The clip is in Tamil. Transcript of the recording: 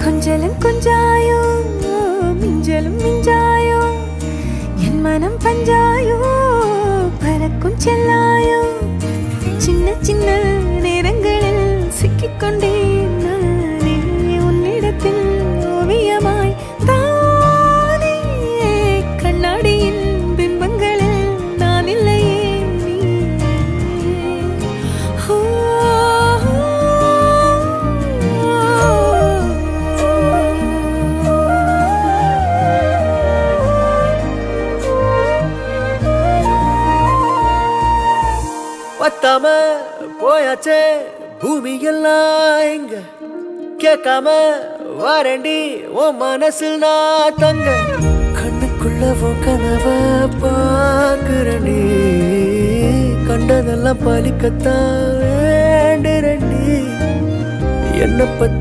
கொஞ்சலும் கொஞ்சாயோ மிஞ்சலும் மிஞ்சாயோ என் மனம் பஞ்சாயோ பறக்கும் செல்லாயோ சின்ன சின்ன நேரங்களில் சிக்கிக்கொண்டேன் நானே உன்னிடத்தில் ஓவியமாய் தானே கண்ணாடியின் பிம்பங்களில் நான் இல்லையே பத்தாம போயாச்சே பூமி எல்லாம் இங்க கேட்காம வாரண்டி உன் மனசில் நான் தங்க கண்ணுக்குள்ள உன் கனவ பாக்குறண்டி கண்டதெல்லாம் பலிக்கத்தான் வேண்டுறண்டி என்ன பத்தி